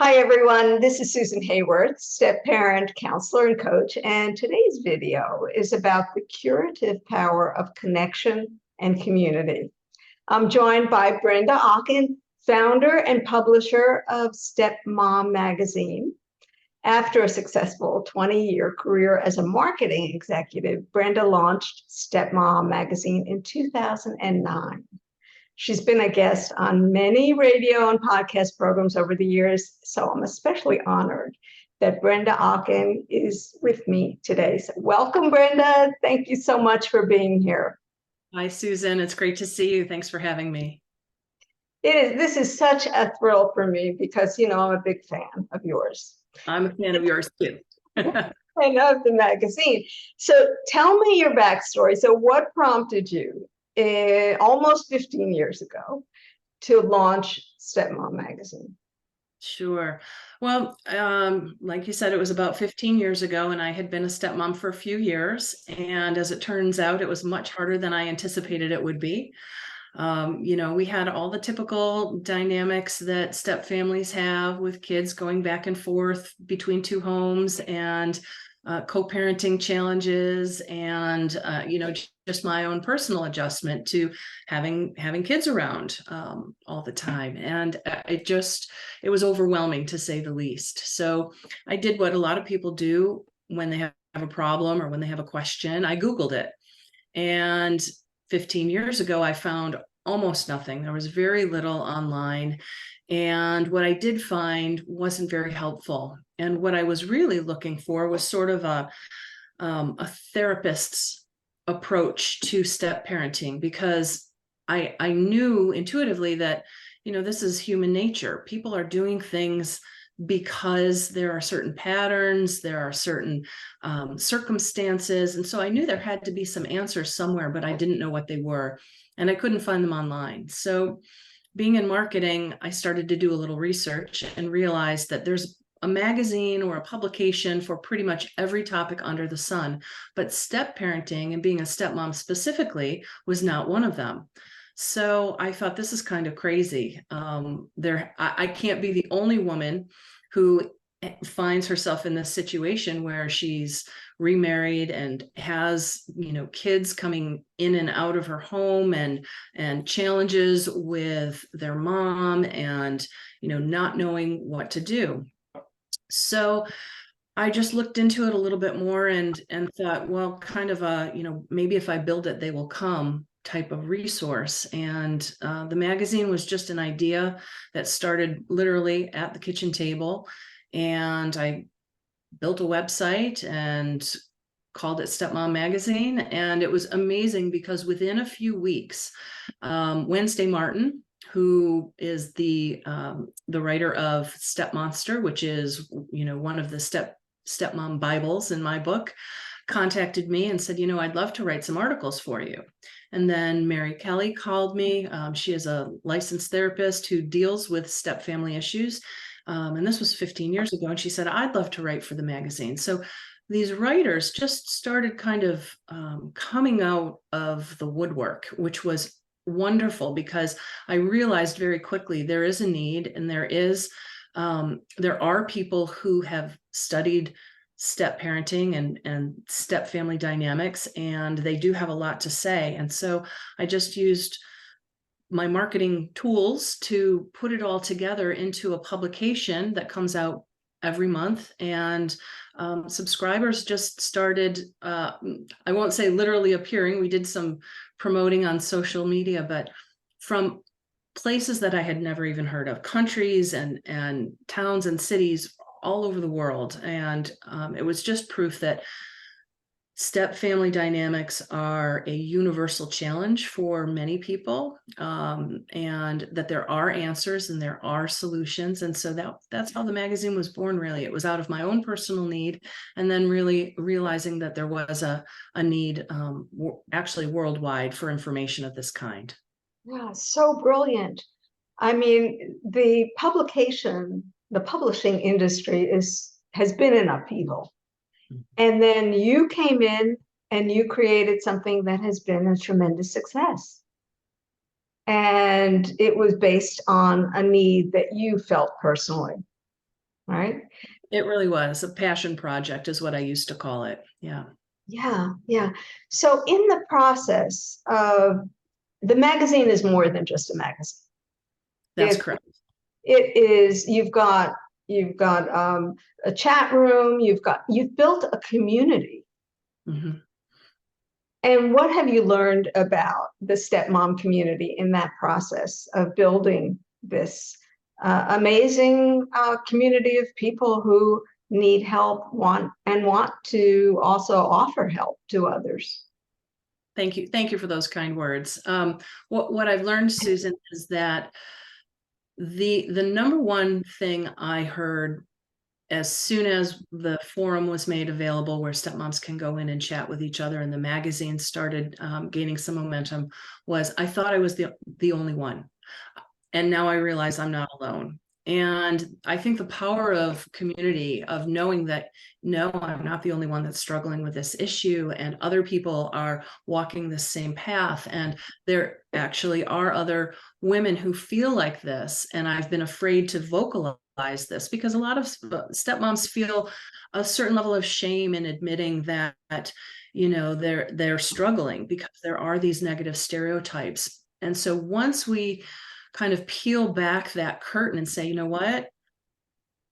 Hi, everyone. This is Susan Haworth, step parent, counselor, and coach. And today's video is about the curative power of connection and community. I'm joined by Brenda Ockun, founder and publisher of StepMom Magazine. After a successful 20-year career as a marketing executive, Brenda launched StepMom Magazine in 2009. She's been a guest on many radio and podcast programs over the years, so I'm especially honored that Brenda Ockun is with me today. So welcome, Brenda. Thank you so much for being here. Hi, Susan. It's great to see you. Thanks for having me. This is such a thrill for me because, I'm a big fan of yours. I'm a fan of yours too. And of the magazine. So tell me your backstory. So what prompted you almost 15 years ago to launch StepMom Magazine? Sure. Well, like you said, it was about 15 years ago, and I had been a stepmom for a few years. And as it turns out, it was much harder than I anticipated it would be. We had all the typical dynamics that step families have with kids going back and forth between two homes and co-parenting challenges and just my own personal adjustment to having kids around all the time. And it was overwhelming, to say the least. So I did what a lot of people do when they have a problem or when they have a question. I Googled it. And 15 years ago, I found almost nothing. There was very little online. And what I did find wasn't very helpful. And what I was really looking for was sort of a therapist's approach to step parenting, because I knew intuitively that, this is human nature. People are doing things because there are certain patterns, there are certain circumstances. And so I knew there had to be some answers somewhere, but I didn't know what they were. And I couldn't find them online. So being in marketing, I started to do a little research and realized that there's a magazine or a publication for pretty much every topic under the sun. But step parenting and being a stepmom specifically was not one of them. So I thought, this is kind of crazy. I can't be the only woman who finds herself in this situation where she's remarried and has, kids coming in and out of her home and challenges with their mom and, not knowing what to do. So I just looked into it a little bit more and thought, well, kind of maybe if I build it, they will come type of resource. And the magazine was just an idea that started literally at the kitchen table. And I built a website and called it StepMom Magazine. And it was amazing because within a few weeks, Wednesday Martin, who is the writer of Step Monster, which is, one of the stepmom Bibles in my book, contacted me and said, I'd love to write some articles for you. And then Mary Kelly called me. She is a licensed therapist who deals with step family issues. And this was 15 years ago. And she said, I'd love to write for the magazine. So these writers just started kind of coming out of the woodwork, which was wonderful, because I realized very quickly there is a need, and there are people who have studied step parenting and step family dynamics, and they do have a lot to say. And so I just used my marketing tools to put it all together into a publication that comes out every month. And subscribers just started, I won't say literally appearing. We did some promoting on social media, but from places that I had never even heard of, countries and towns and cities all over the world. And it was just proof that step family dynamics are a universal challenge for many people, and that there are answers and there are solutions. And so that's how the magazine was born, really. It was out of my own personal need, and then really realizing that there was a need actually worldwide for information of this kind. Yeah, so brilliant. I mean, the publishing industry has been in upheaval. And then you came in and you created something that has been a tremendous success. And it was based on a need that you felt personally. right? It really was a passion project is what I used to call it. Yeah. Yeah, yeah. So in the process of the magazine is more than just a magazine. That's It correct. it is you've got a chat room, you've built a community. Mm-hmm. And what have you learned about the stepmom community in that process of building this amazing community of people who need help, want to also offer help to others? Thank you. Thank you for those kind words. What I've learned, Susan, is that the number one thing I heard as soon as the forum was made available where stepmoms can go in and chat with each other and the magazine started gaining some momentum was I thought I was the only one. And now I realize I'm not alone. And I think the power of community, of knowing that, no, I'm not the only one that's struggling with this issue, and other people are walking the same path. And there actually are other women who feel like this. And I've been afraid to vocalize this because a lot of stepmoms feel a certain level of shame in admitting that, they're struggling because there are these negative stereotypes. And so once we kind of peel back that curtain and say, you know what,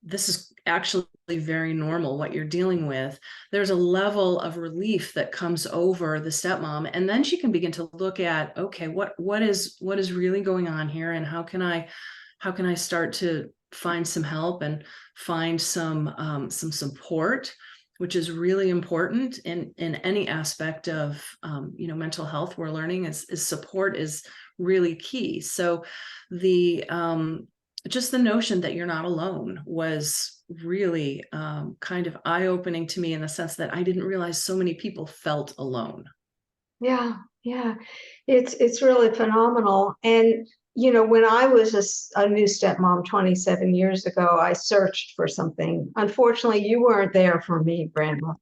this is actually very normal what you're dealing with, there's a level of relief that comes over the stepmom, and then she can begin to look at, okay, what is really going on here, and how can I start to find some help and find some support, which is really important in any aspect of mental health. We're learning is support is really key. So the just the notion that you're not alone was really kind of eye-opening to me, in the sense that I didn't realize so many people felt alone. Yeah, yeah. It's really phenomenal. And when I was a new stepmom 27 years ago, I searched for something. Unfortunately, you weren't there for me, Brenda.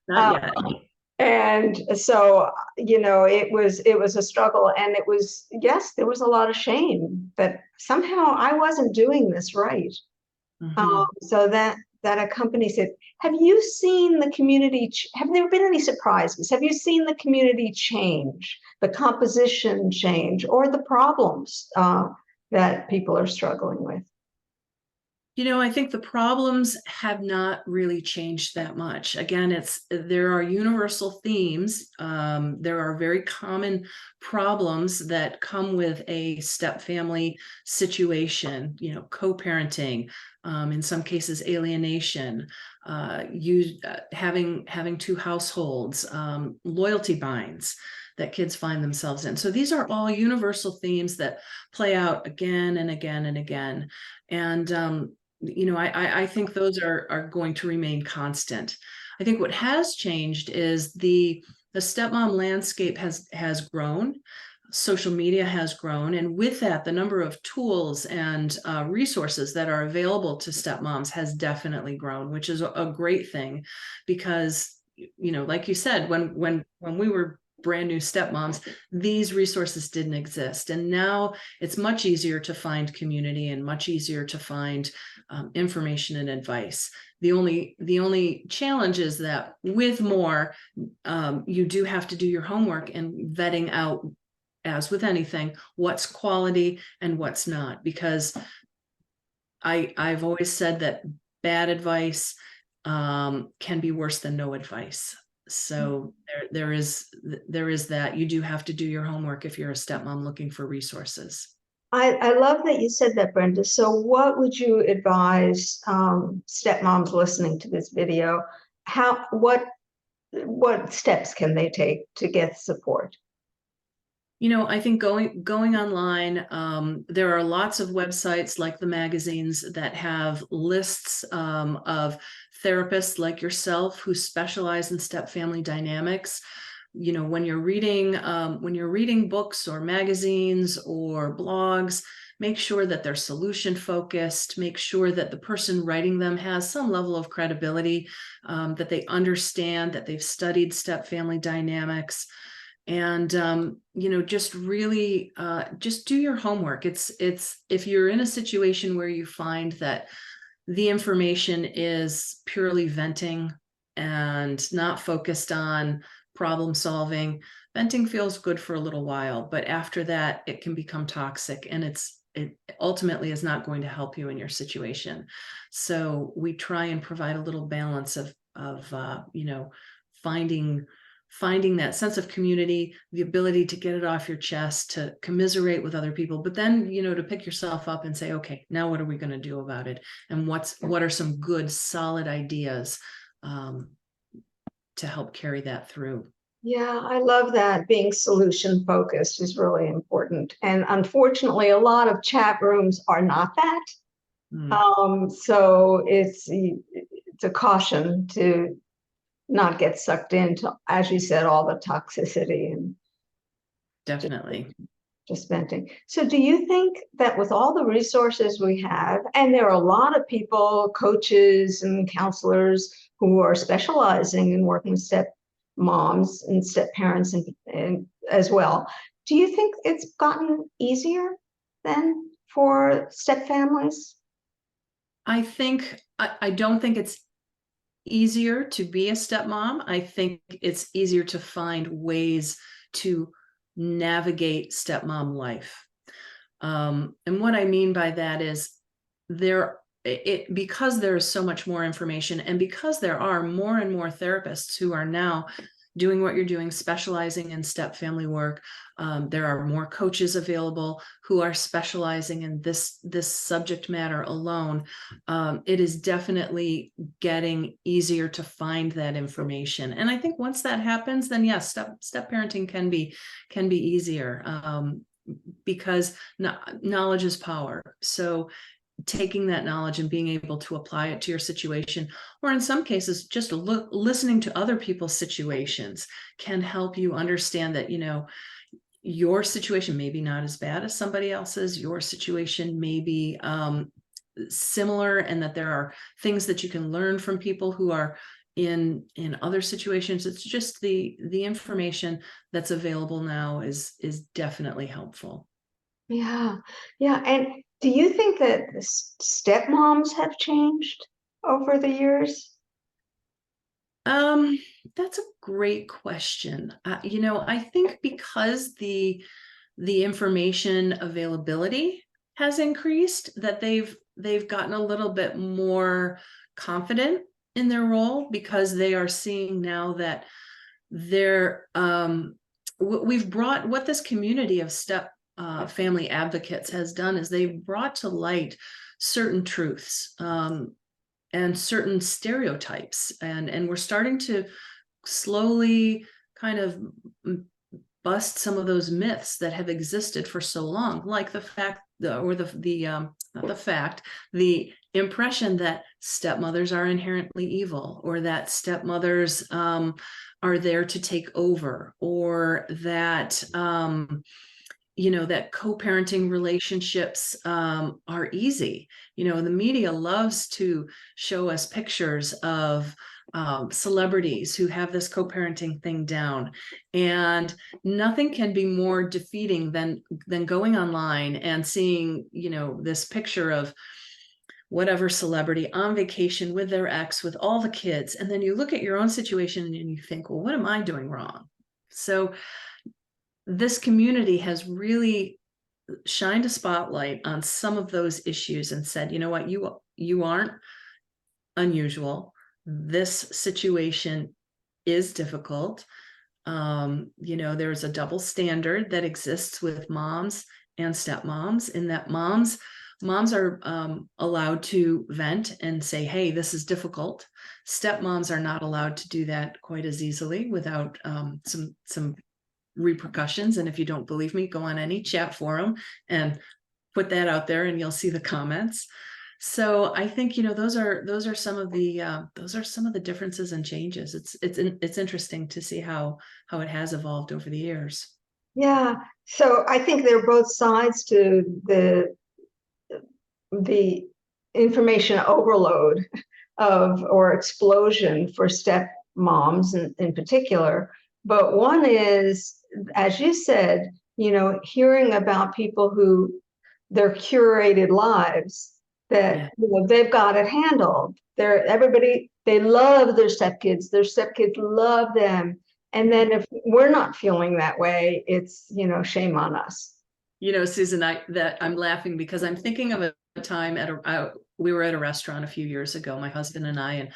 Not Uh, yet. and so, it was a struggle, and it was, yes, there was a lot of shame that somehow I wasn't doing this right. Mm-hmm. So that accompanies it. Have you seen the community? Have there been any surprises? Have you seen the community change, the composition change, or the problems that people are struggling with? I think the problems have not really changed that much. Again, there are universal themes. There are very common problems that come with a step family situation. Co-parenting, in some cases, alienation, having two households, loyalty binds that kids find themselves in. So these are all universal themes that play out again and again and again. And I think those are going to remain constant. I think what has changed is the stepmom landscape has grown. Social media has grown, and with that, the number of tools and resources that are available to stepmoms has definitely grown, which is a great thing, because like you said, when we were brand new stepmoms, these resources didn't exist, and now it's much easier to find community and much easier to find information and advice. The only challenge is that with more, you do have to do your homework and vetting out, as with anything, what's quality and what's not, because I've always said that bad advice can be worse than no advice. So there is that. You do have to do your homework if you're a stepmom looking for resources. I love that you said that, Brenda. So, what would you advise stepmoms listening to this video? What steps can they take to get support? I think going online, there are lots of websites like the magazines that have lists of therapists like yourself who specialize in step family dynamics. When you're reading books or magazines or blogs, make sure that they're solution focused. Make sure that the person writing them has some level of credibility, that they understand, that they've studied step family dynamics. And just really just do your homework. It's if you're in a situation where you find that the information is purely venting and not focused on problem solving. Venting feels good for a little while, but after that, it can become toxic, and it ultimately is not going to help you in your situation. So we try and provide a little balance of finding that sense of community, the ability to get it off your chest, to commiserate with other people, but then, to pick yourself up and say, okay, now what are we going to do about it? And what are some good, solid ideas to help carry that through? Yeah, I love that. Being solution focused is really important. And unfortunately, a lot of chat rooms are not that. So it's a caution to not get sucked into, as you said, all the toxicity and Definitely. just venting. So do you think that with all the resources we have, and there are a lot of people, coaches and counselors who are specializing in working with step moms and step parents and as well, do you think it's gotten easier then for step families? I don't think it's easier to be a stepmom. I think it's easier to find ways to navigate stepmom life. And what I mean by that is because there is so much more information, and because there are more and more therapists who are now doing what you're doing, specializing in step family work. There are more coaches available who are specializing in this subject matter alone. It is definitely getting easier to find that information. And I think once that happens, then yes, step parenting can be easier, because knowledge is power. So taking that knowledge and being able to apply it to your situation, or in some cases, just listening to other people's situations can help you understand that, your situation may be not as bad as somebody else's. Your situation may be similar, and that there are things that you can learn from people who are in other situations. It's just the information that's available now is definitely helpful. Yeah, yeah. And do you think that stepmoms have changed over the years? That's a great question. I think because the information availability has increased, that they've gotten a little bit more confident in their role, because they are seeing now that we've brought, what this community of step family advocates has done is they've brought to light certain truths, and certain stereotypes, and we're starting to slowly kind of bust some of those myths that have existed for so long, like the fact, or not the fact, the impression that stepmothers are inherently evil, or that stepmothers are there to take over, or that that co-parenting relationships are easy. The media loves to show us pictures of celebrities who have this co-parenting thing down, and nothing can be more defeating than going online and seeing this picture of whatever celebrity on vacation with their ex with all the kids, and then you look at your own situation and you think, well, what am I doing wrong? So this community has really shined a spotlight on some of those issues and said, you know what, you aren't unusual. This situation is difficult. There's a double standard that exists with moms and stepmoms, in that moms are allowed to vent and say, hey, this is difficult. Stepmoms are not allowed to do that quite as easily without some repercussions. And if you don't believe me, go on any chat forum and put that out there and you'll see the comments. So I think those are some of the differences and changes. It's interesting to see how it has evolved over the years. Yeah, so I think there are both sides to the information overload or explosion for step moms in particular. But one is, as you said, hearing about people who their curated lives that they've got it handled. They love their stepkids. Their stepkids love them. And then if we're not feeling that way, it's, shame on us. Susan, I'm laughing because I'm thinking of a time we were at a restaurant a few years ago, my husband and I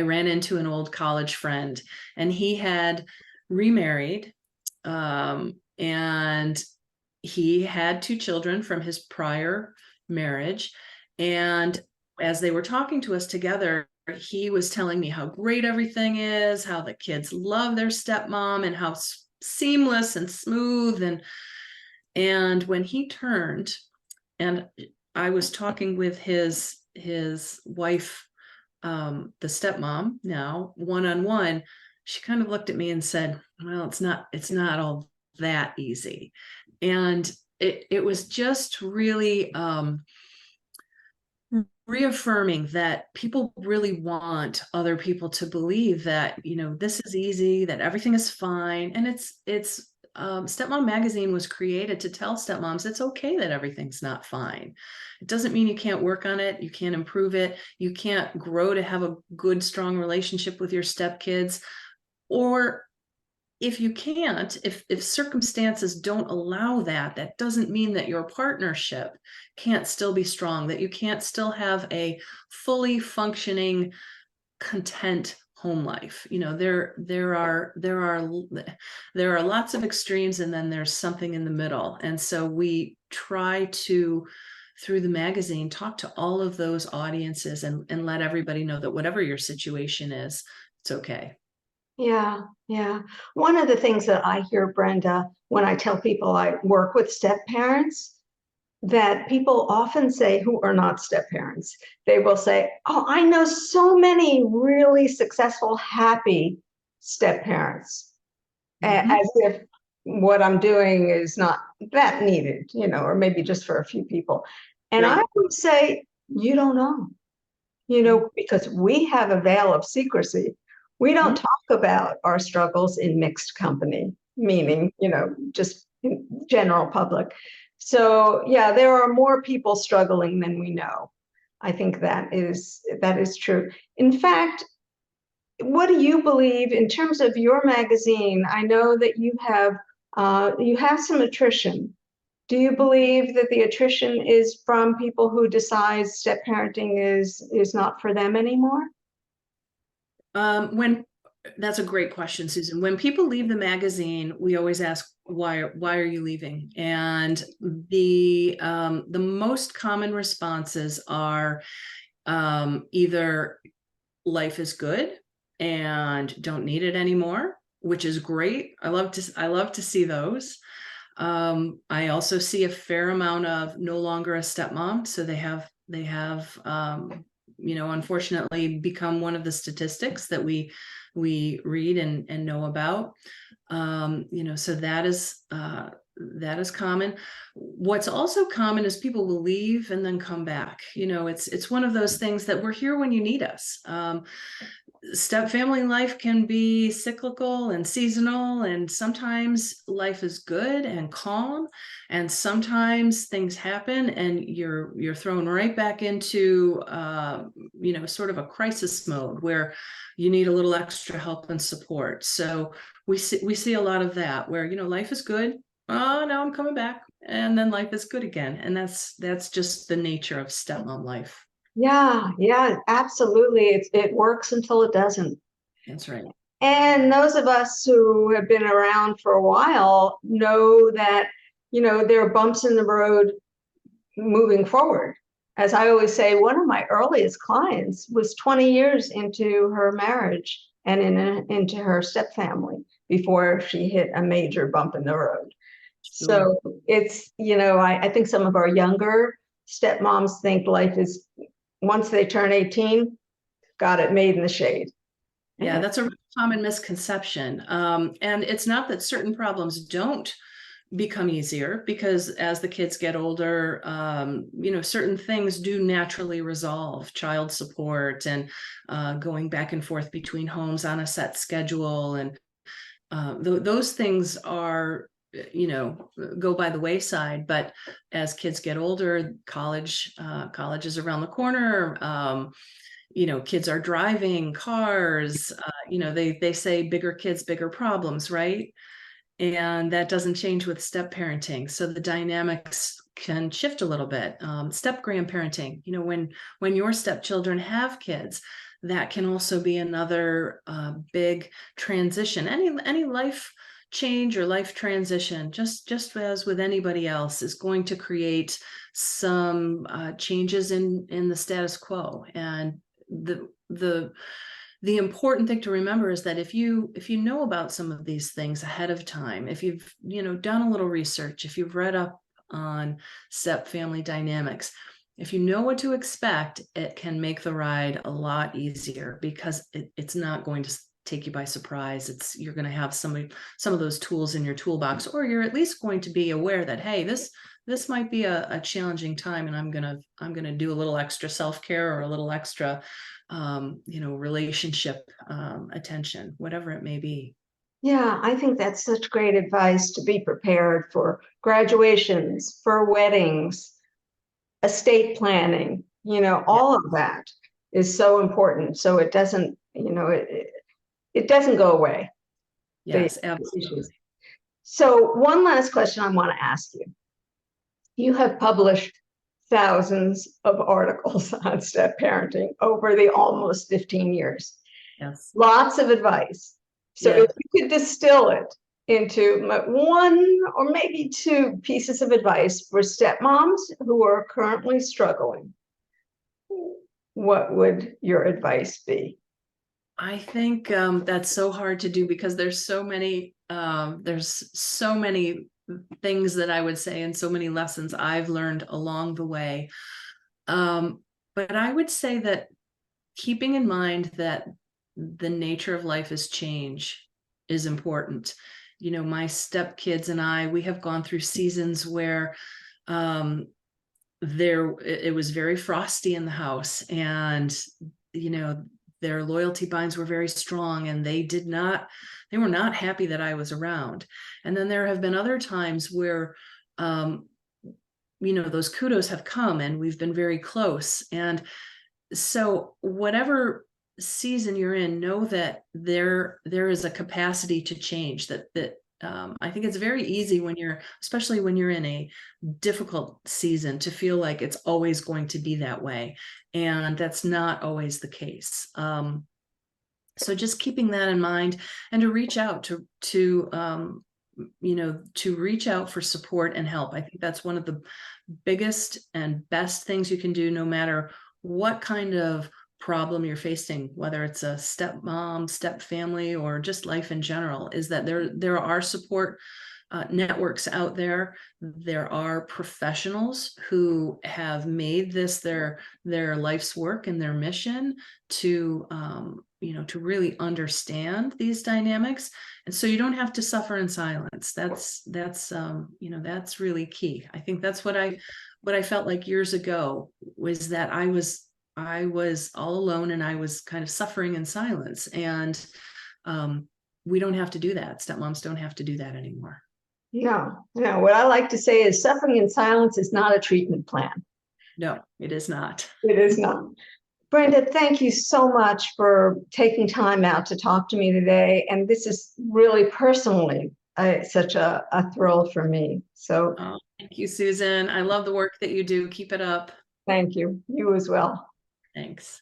ran into an old college friend, and he had remarried, and he had 2 children from his prior marriage. And as they were talking to us together, he was telling me how great everything is, how the kids love their stepmom, and how seamless and smooth. And when he turned, and I was talking with his wife, the stepmom now, one-on-one, she kind of looked at me and said, well, it's not all that easy. And it was just really reaffirming that people really want other people to believe that, this is easy, that everything is fine. And it's StepMom Magazine was created to tell stepmoms it's okay that everything's not fine. It doesn't mean you can't work on it, you can't improve it, you can't grow to have a good, strong relationship with your stepkids. Or if you can't, if circumstances don't allow that, that doesn't mean that your partnership can't still be strong, that you can't still have a fully functioning, content home life. There are lots of extremes, and then there's something in the middle. And so we try to, through the magazine, talk to all of those audiences and let everybody know that whatever your situation is, it's okay. Yeah, yeah. One of the things that I hear, Brenda, when I tell people I work with step parents, that people often say who are not step parents, they will say, oh, I know so many really successful, happy step parents, as if what I'm doing is not that needed, or maybe just for a few people. And Right. I would say, you don't know, because we have a veil of secrecy. We don't talk about our struggles in mixed company, meaning, just in general public. So yeah, there are more people struggling than we know. I think that is true. In fact, what do you believe in terms of your magazine? I know that you have some attrition. Do you believe that the attrition is from people who decide step parenting is not for them anymore? That's a great question, Susan. When people leave the magazine, we always ask, why are you leaving? And the most common responses are either life is good and don't need it anymore, which is great. I love to see those. I also see a fair amount of no longer a stepmom. So they have unfortunately become one of the statistics that we read and know about. So that is common. What's also common is people will leave and then come back. It's one of those things that we're here when you need us. Step family life can be cyclical and seasonal, and sometimes life is good and calm, and sometimes things happen and you're thrown right back into sort of a crisis mode where you need a little extra help and support. So we see a lot of that where life is good, oh, now I'm coming back, and then life is good again. And that's just the nature of stepmom life. Yeah, absolutely. It works until it doesn't. That's right. And those of us who have been around for a while know that, there are bumps in the road moving forward. As I always say, one of my earliest clients was 20 years into her marriage and into her step family before she hit a major bump in the road. Sure. So it's, I think some of our younger stepmoms think life is, once they turn 18, got it made in the shade. Yeah, that's a common misconception. And it's not that certain problems don't become easier, because as the kids get older, certain things do naturally resolve. Child support and going back and forth between homes on a set schedule, and those things are go by the wayside. But as kids get older, college is around the corner. Kids are driving cars. They say bigger kids, bigger problems, right? And that doesn't change with step parenting. So the dynamics can shift a little bit. Step grandparenting, when your stepchildren have kids, that can also be another big transition. Any life change or life transition, just as with anybody else, is going to create some changes in the status quo. And the important thing to remember is that if you know about some of these things ahead of time, if you've done a little research, if you've read up on step family dynamics, if you know what to expect, it can make the ride a lot easier, because it's not going to take you by surprise. You're going to have some of those tools in your toolbox, or you're at least going to be aware that, hey, this might be a challenging time, and I'm gonna do a little extra self-care or a little extra relationship attention, whatever it may be. Yeah, I think that's such great advice, to be prepared for graduations, for weddings, estate planning, all of that is so important. So it doesn't, it doesn't go away. Yes, absolutely. So one last question I want to ask you. You have published thousands of articles on step parenting over the almost 15 years. Yes. Lots of advice. So if you could distill it into one or maybe two pieces of advice for stepmoms who are currently struggling, what would your advice be? I think that's so hard to do, because there's so many things that I would say, and so many lessons I've learned along the way. But I would say that keeping in mind that the nature of life is change is important. My stepkids and we have gone through seasons where it was very frosty in the house, and their loyalty binds were very strong, and they were not happy that I was around. And then there have been other times where those kudos have come, and we've been very close. And so whatever season you're in, know that there is a capacity to change. That I think it's very easy especially when you're in a difficult season, to feel like it's always going to be that way, and that's not always the case. So just keeping that in mind, and to reach out to reach out for support and help. I think that's one of the biggest and best things you can do, no matter what kind of problem you're facing, whether it's a stepmom, step family, or just life in general, is that there are support networks out there. There are professionals who have made this their life's work and their mission to to really understand these dynamics. And so you don't have to suffer in silence. That's really key. I think that's what I felt like years ago, was that I was all alone, and I was kind of suffering in silence. And we don't have to do that. Stepmoms don't have to do that anymore. No, what I like to say is, suffering in silence is not a treatment plan. No, it is not. It is not. Brenda, thank you so much for taking time out to talk to me today. And this is really personally such a thrill for me. So thank you, Susan. I love the work that you do. Keep it up. Thank you. You as well. Thanks.